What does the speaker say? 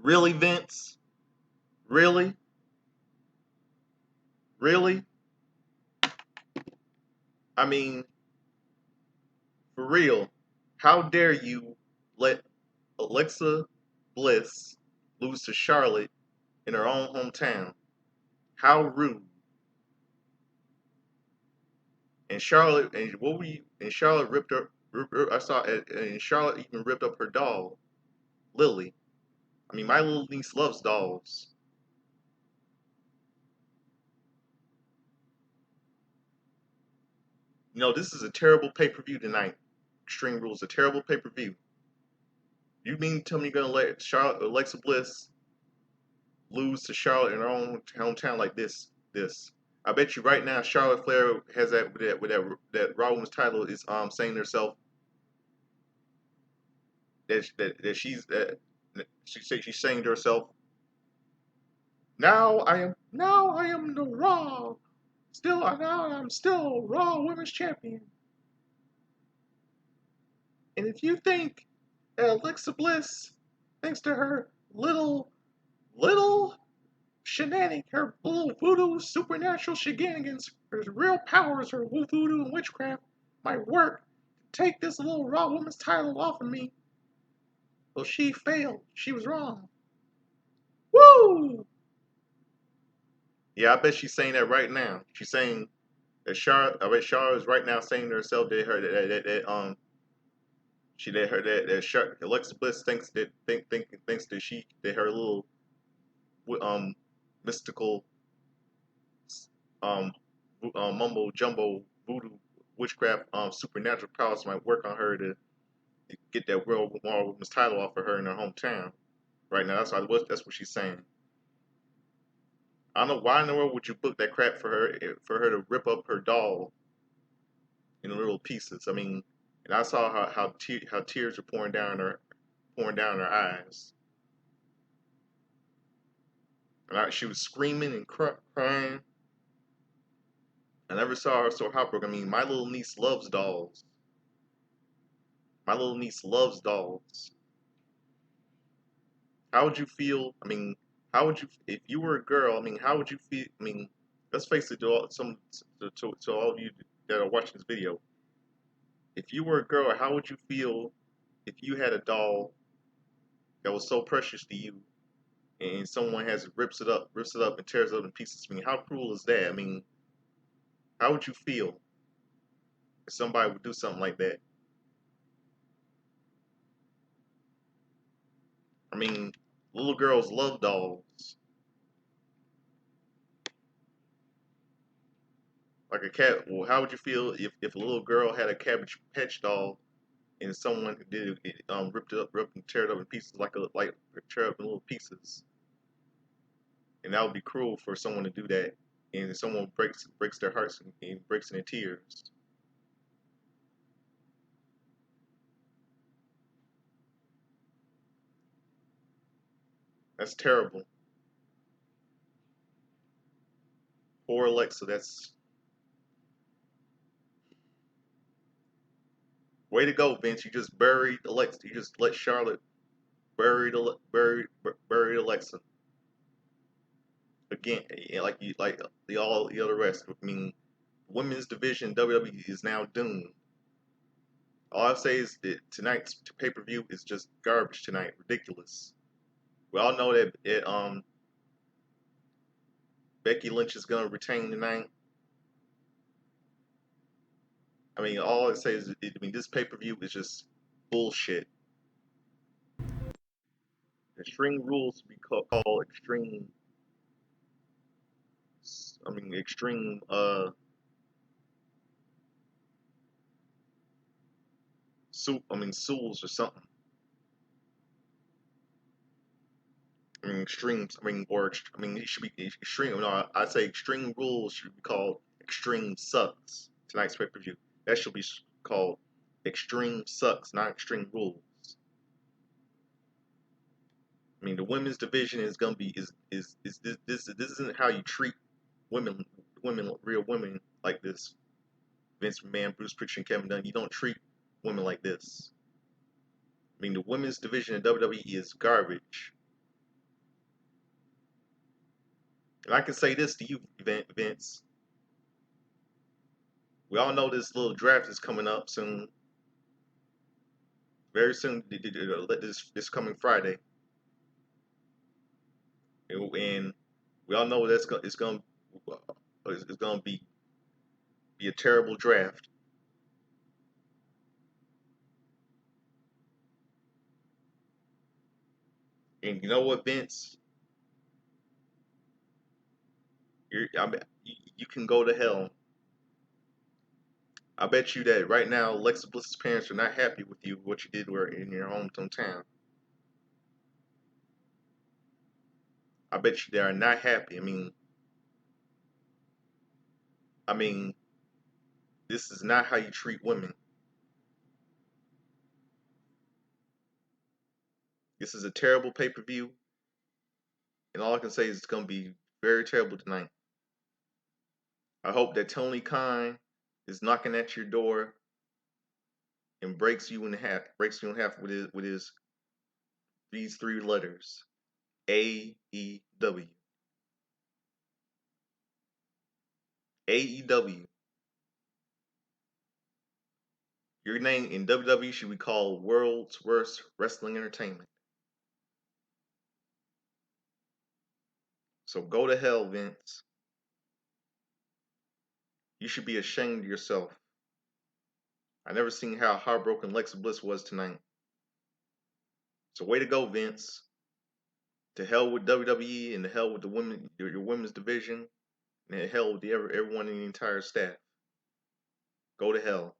Really, Vince? Really? Really? I mean, for real, how dare you let Alexa Bliss lose to Charlotte in her own hometown? How rude. And Charlotte, and what were you, and Charlotte ripped her, I saw it, and Charlotte even ripped up her doll, Lily. I mean, my little niece loves dolls. You know, this is a terrible pay-per-view tonight. Extreme Rules, a terrible pay-per-view. You mean to tell me you're gonna let Charlotte, Alexa Bliss lose to Charlotte in her own hometown like this? This. I bet you right now, Charlotte Flair has that Raw Women's title is saying to herself that she's saying to herself, now I am the Raw still now I'm still Raw Women's Champion. And if you think that Alexa Bliss, thanks to her little shenanigans, her little voodoo supernatural shenanigans, her real powers, her voodoo and witchcraft might work to take this little Raw Women's title off of me, well, she failed. She was wrong. Woo! Yeah, I bet she's saying that right now. She's saying that Charlotte. I bet Charlotte is right now saying to herself that Alexa Bliss thinks that her little mystical um mumbo jumbo voodoo witchcraft supernatural powers might work on her to get that World Women's title off of her in her hometown. Right now, that's what she's saying. I don't know why in the world would you book that crap for her to rip up her doll in little pieces. I mean, and I saw how tears were pouring down her eyes, and she was screaming and crying. I never saw her so heartbroken. I mean, my little niece loves dolls. My little niece loves dolls. How would you feel? I mean, how would you if you were a girl? I mean, how would you feel? I mean, let's face it, to all of you that are watching this video. If you were a girl, how would you feel if you had a doll that was so precious to you, and someone rips it up, and tears it up in pieces? I mean, how cruel is that? I mean, how would you feel if somebody would do something like that? I mean, little girls love dolls. Like a cat. Well, how would you feel if a little girl had a Cabbage Patch doll and someone did ripped and tear it up in pieces like tear it up in little pieces? And that would be cruel for someone to do that, and someone breaks their hearts and breaks into tears. That's terrible. Poor Alexa. That's way to go, Vince. You just buried Alexa. You just let Charlotte buried Alexa again. Like all the other rest. I mean, women's division WWE is now doomed. All I say is that tonight's pay-per-view is just garbage tonight. Ridiculous. We all know that Becky Lynch is gonna retain tonight. I mean, all I say is, I mean, this pay-per-view is just bullshit. Extreme rules to be called extreme. I mean, extreme. Souls or something. I mean, extremes. I mean, it should be extreme. No, I say extreme rules should be called extreme sucks. Tonight's pay-per-view. That should be called extreme sucks, not extreme rules. I mean, the women's division is gonna be is this isn't how you treat women, real women like this. Vince McMahon, Bruce Prichard, and Kevin Dunn. You don't treat women like this. I mean, the women's division in WWE is garbage. And I can say this to you, Vince. We all know this little draft is coming up soon, very soon. This coming Friday, and we all know it's gonna be a terrible draft. And you know what, Vince? I mean, you can go to hell. I bet you that right now, Alexa Bliss's parents are not happy with you what you did were in your hometown. I bet you they are not happy. I mean, this is not how you treat women. This is a terrible pay-per-view, and all I can say is it's gonna be very terrible tonight. I hope that Tony Khan is knocking at your door and breaks you in half with his these three letters: AEW. AEW. Your name in WWE should be called World's Worst Wrestling Entertainment. So go to hell, Vince. You should be ashamed of yourself. I never seen how heartbroken Lexa Bliss was tonight. So way to go, Vince. To hell with WWE and to hell with the women, your women's division, and to hell with everyone in the entire staff. Go to hell.